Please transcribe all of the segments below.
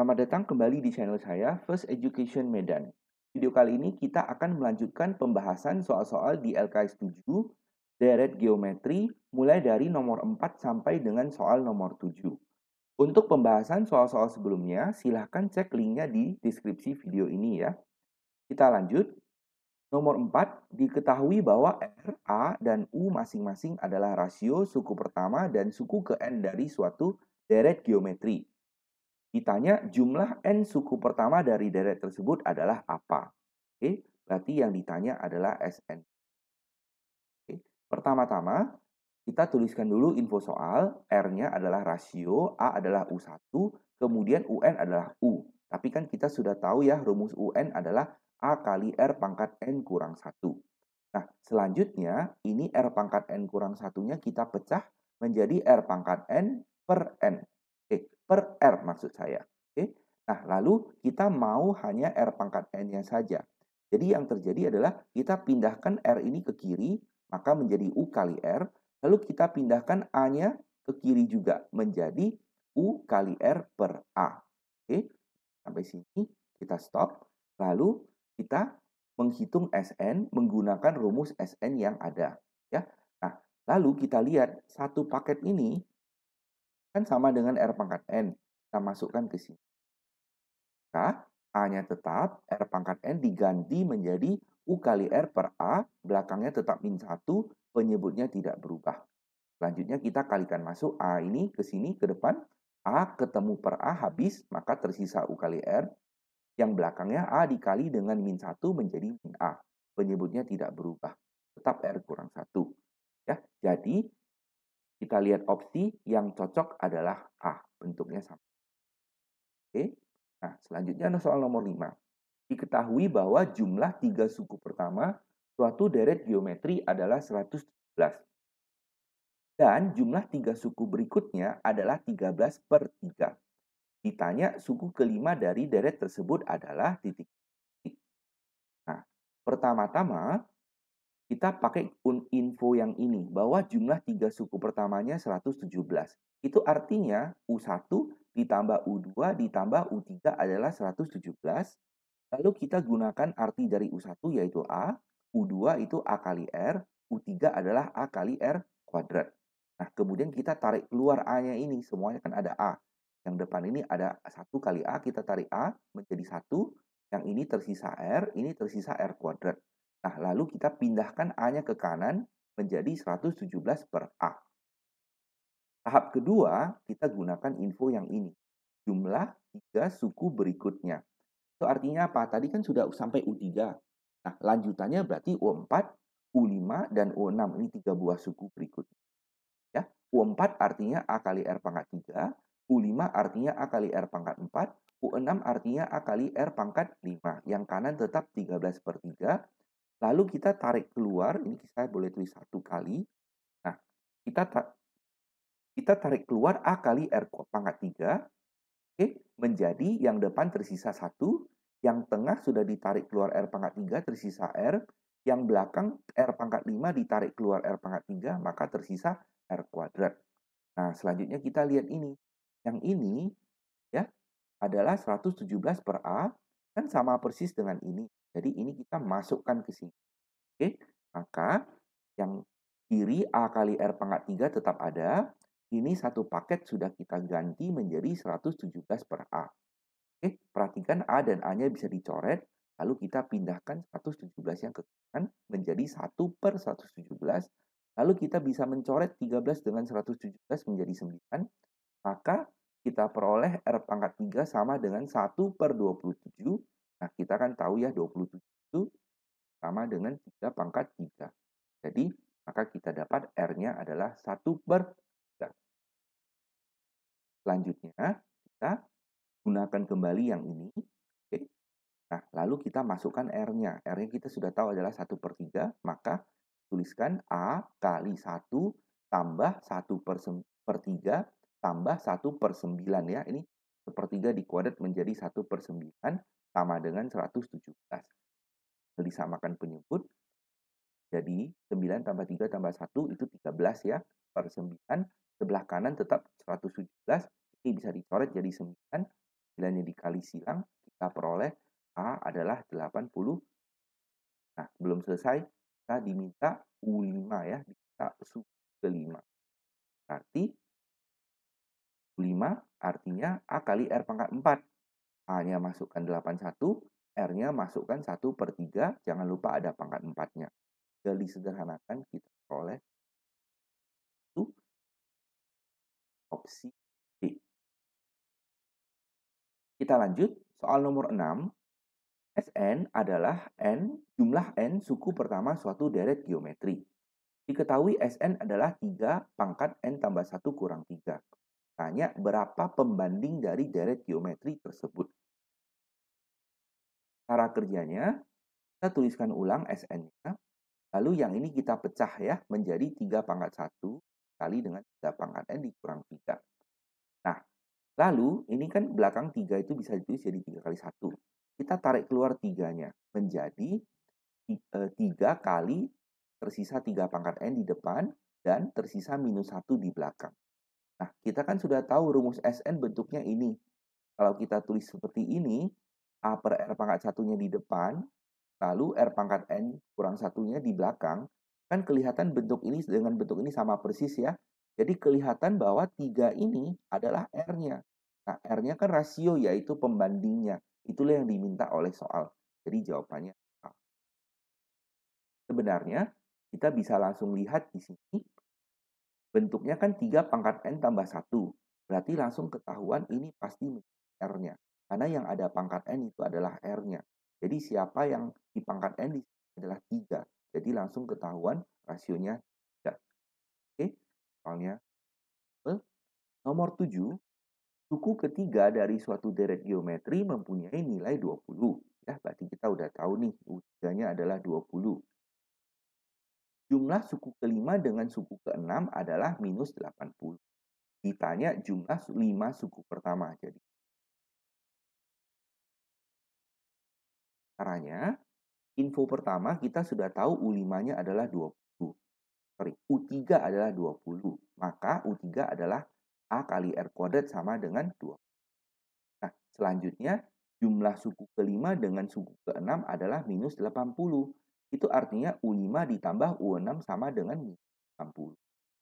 Selamat datang kembali di channel saya, First Education Medan. Video kali ini kita akan melanjutkan pembahasan soal-soal di LKS 7, deret geometri, mulai dari nomor 4 sampai dengan soal nomor 7. Untuk pembahasan soal-soal sebelumnya, silahkan cek linknya di deskripsi video ini ya. Kita lanjut. Nomor 4, diketahui bahwa R, A, dan U masing-masing adalah rasio suku pertama dan suku ke N dari suatu deret geometri. Ditanya jumlah N suku pertama dari deret tersebut adalah apa? Oke, berarti yang ditanya adalah Sn. Oke. Pertama-tama, kita tuliskan dulu info soal. R-nya adalah rasio, A adalah U1, kemudian UN adalah U. Tapi kan kita sudah tahu ya, rumus UN adalah A kali R pangkat N kurang 1. Nah, selanjutnya ini R pangkat N kurang satunya kita pecah menjadi R pangkat N per N. Per R maksud saya. Oke. Nah, lalu kita mau hanya R pangkat N-nya saja. Jadi yang terjadi adalah kita pindahkan R ini ke kiri, maka menjadi U kali R. Lalu kita pindahkan A-nya ke kiri juga menjadi U kali R per A. Oke, sampai sini kita stop. Lalu kita menghitung Sn menggunakan rumus Sn yang ada. Ya. Nah, lalu kita lihat satu paket ini kan sama dengan R pangkat N. Kita masukkan ke sini. Maka A-nya tetap, R pangkat N diganti menjadi U kali R per A, belakangnya tetap min 1, penyebutnya tidak berubah. Selanjutnya kita kalikan masuk A ini ke sini, ke depan. A ketemu per A habis, maka tersisa U kali R. Yang belakangnya A dikali dengan min 1 menjadi min A. Penyebutnya tidak berubah. Tetap R kurang 1. Ya, jadi kita lihat opsi yang cocok adalah A. Bentuknya sama. Oke. Nah, selanjutnya ada soal nomor 5. Diketahui bahwa jumlah 3 suku pertama suatu deret geometri adalah 117. Dan jumlah 3 suku berikutnya adalah 13 per 3. Ditanya suku kelima dari deret tersebut adalah titik. Nah, pertama-tama kita pakai info yang ini bahwa jumlah 3 suku pertamanya 117. Itu artinya U1 ditambah U2 ditambah U3 adalah 117. Lalu kita gunakan arti dari U1 yaitu A, U2 itu A kali R, U3 adalah A kali R kuadrat. Nah, kemudian kita tarik keluar A-nya ini, semuanya kan ada A. Yang depan ini ada 1 kali A, kita tarik A menjadi 1. Yang ini tersisa R, ini tersisa R kuadrat. Nah, lalu kita pindahkan A-nya ke kanan menjadi 117 per A. Tahap kedua, kita gunakan info yang ini. Jumlah 3 suku berikutnya. Itu artinya apa? Tadi kan sudah sampai U3. Nah, lanjutannya berarti U4, U5, dan U6. Ini 3 buah suku berikutnya. Ya, U4 artinya A kali R pangkat 3, U5 artinya A kali R pangkat 4, U6 artinya A kali R pangkat 5. Yang kanan tetap 13 per 3. Lalu kita tarik keluar, ini saya boleh tulis 1 kali. Nah, kita tarik keluar A kali R pangkat 3, oke, menjadi yang depan tersisa 1, yang tengah sudah ditarik keluar R pangkat 3, tersisa R, yang belakang R pangkat 5 ditarik keluar R pangkat 3, maka tersisa R kuadrat. Nah, selanjutnya kita lihat ini. Yang ini ya adalah 117 per A, kan sama persis dengan ini. Jadi ini kita masukkan ke sini. Oke, maka yang kiri A kali R pangkat 3 tetap ada. Ini satu paket sudah kita ganti menjadi 117 per A. Oke, perhatikan A dan A-nya bisa dicoret. Lalu kita pindahkan 117 yang ke kanan menjadi 1 per 117. Lalu kita bisa mencoret 13 dengan 117 menjadi 9. Maka kita peroleh R pangkat 3 sama dengan 1 per 27. Nah, kita kan tahu ya 27 itu sama dengan 3 pangkat 3. Jadi, maka kita dapat R-nya adalah 1 per 3. Selanjutnya, kita gunakan kembali yang ini. Oke. Nah, lalu kita masukkan R-nya. R-nya kita sudah tahu adalah 1 per 3. Maka tuliskan A kali 1 tambah 1 per 3 tambah 1 per 9 ya. Ini sepertiga dikuadrat menjadi 1 per 9 sama dengan 117. Disamakan penyebut. Jadi 9 tambah 3 tambah 1 itu 13 ya, per 9. Sebelah kanan tetap 117, ini bisa dicoret jadi 9. 9-nya dikali silang, kita peroleh A adalah 80. Nah, belum selesai, kita diminta U5 ya, diminta suku ke-5. Berarti U5 artinya A kali R pangkat 4. A-nya masukkan 81, R-nya masukkan 1/3, jangan lupa ada pangkat 4-nya. Tinggal disederhanakan, kita peroleh itu opsi D. Kita lanjut, soal nomor 6. Sn adalah jumlah n suku pertama suatu deret geometri. Diketahui Sn adalah 3 pangkat n tambah 1 kurang 3. Tanya berapa pembanding dari deret geometri tersebut. Cara kerjanya, kita tuliskan ulang Sn-nya. Lalu yang ini kita pecah ya menjadi 3 pangkat 1 kali dengan 3 pangkat n dikurang 3. Nah, lalu ini kan belakang 3 itu bisa ditulis jadi 3 kali 1. Kita tarik keluar 3-nya menjadi 3 kali tersisa 3 pangkat n di depan dan tersisa minus 1 di belakang. Nah, kita kan sudah tahu rumus Sn bentuknya ini. Kalau kita tulis seperti ini, A per R pangkat 1-nya di depan, lalu R pangkat N kurang 1-nya di belakang, kan kelihatan bentuk ini dengan bentuk ini sama persis ya. Jadi kelihatan bahwa 3 ini adalah R-nya. Nah, R-nya kan rasio yaitu pembandingnya. Itulah yang diminta oleh soal. Jadi jawabannya A. Sebenarnya kita bisa langsung lihat di sini. Bentuknya kan 3 pangkat N tambah 1. Berarti langsung ketahuan ini pasti R-nya. Karena yang ada pangkat N itu adalah R-nya. Jadi siapa yang di pangkat N adalah 3. Jadi langsung ketahuan rasionya 3. Oke, soalnya nomor 7. Suku ketiga dari suatu deret geometri mempunyai nilai 20. Ya, berarti kita udah tahu nih, U3-nya adalah 20. Jumlah suku kelima dengan suku keenam adalah minus 80. Ditanya jumlah 5 suku pertama. Jadi caranya, info pertama kita sudah tahu U5-nya adalah 20. U3 adalah 20. Maka U3 adalah A kali R kuadrat sama dengan 20. Nah, selanjutnya jumlah suku kelima dengan suku keenam adalah minus 80. Itu artinya U5 ditambah U6 sama dengan minus 80.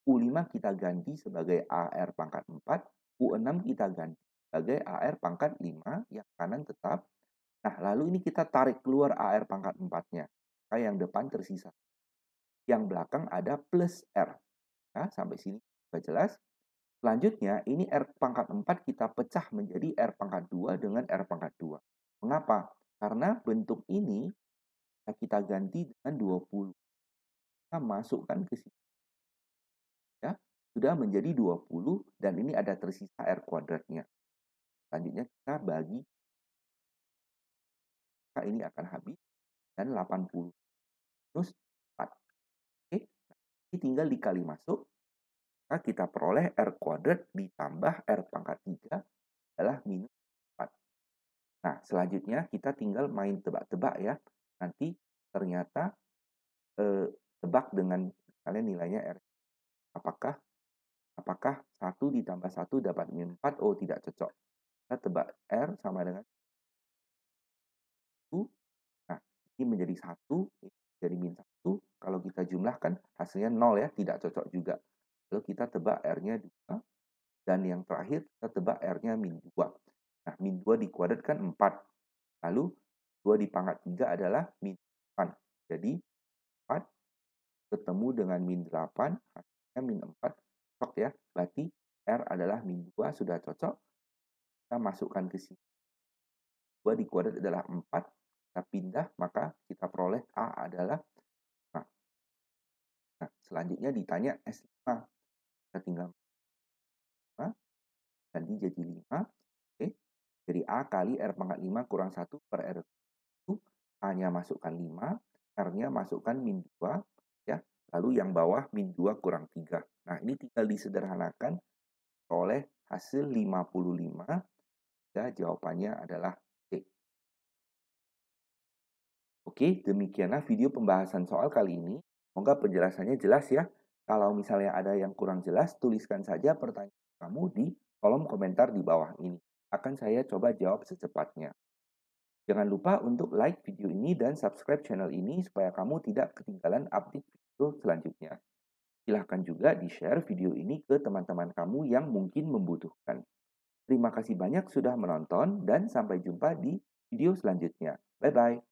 U5 kita ganti sebagai AR pangkat 4, U6 kita ganti sebagai AR pangkat 5, yang kanan tetap. Nah, lalu ini kita tarik keluar AR pangkat 4-nya. Maka yang depan tersisa. Yang belakang ada plus R. Nah, sampai sini sudah jelas. Selanjutnya, ini R pangkat 4 kita pecah menjadi R pangkat 2 dengan R pangkat 2. Mengapa? Karena bentuk ini kita ganti dengan 20. Kita masukkan ke sini. Ya, sudah menjadi 20 dan ini ada tersisa R kuadratnya. Selanjutnya kita bagi. Maka ini akan habis dan 80 minus 4. Oke, ini tinggal dikali masuk. Maka kita peroleh R kuadrat ditambah R pangkat 3 adalah minus 4. Nah, selanjutnya kita tinggal main tebak-tebak ya. Nanti ternyata tebak dengan kalian nilainya R. Apakah 1 ditambah 1 dapat min 4? Oh, tidak cocok. Kita tebak R sama dengan 1. Nah, ini menjadi 1, ini jadi min 1. Kalau kita jumlahkan, hasilnya 0 ya, tidak cocok juga. Lalu kita tebak R-nya 2. Dan yang terakhir, kita tebak R-nya min 2. Nah, min 2 dikuadratkan 4. Lalu 2 di pangkat 3 adalah min 8. Jadi 4 ketemu dengan min 8, hasilnya min 4. Cocok ya. Berarti R adalah min 2 sudah cocok. Kita masukkan ke sini. 2 dikuadrat adalah 4. Kita pindah, maka kita peroleh A adalah 5. Nah, selanjutnya ditanya S5. Kita tinggal 5. Ganti jadi 5. Oke. Jadi A kali R pangkat 5 kurang 1 per R. A-nya masukkan 5, R-nya masukkan min 2, ya. Lalu yang bawah min 2 kurang 3. Nah, ini tinggal disederhanakan oleh hasil 55. Ya, jawabannya adalah C. Oke, demikianlah video pembahasan soal kali ini. Semoga penjelasannya jelas ya. Kalau misalnya ada yang kurang jelas, tuliskan saja pertanyaan kamu di kolom komentar di bawah ini. akan saya coba jawab secepatnya. Jangan lupa untuk like video ini dan subscribe channel ini supaya kamu tidak ketinggalan update video selanjutnya. Silahkan juga di-share video ini ke teman-teman kamu yang mungkin membutuhkan. Terima kasih banyak sudah menonton dan sampai jumpa di video selanjutnya. Bye-bye.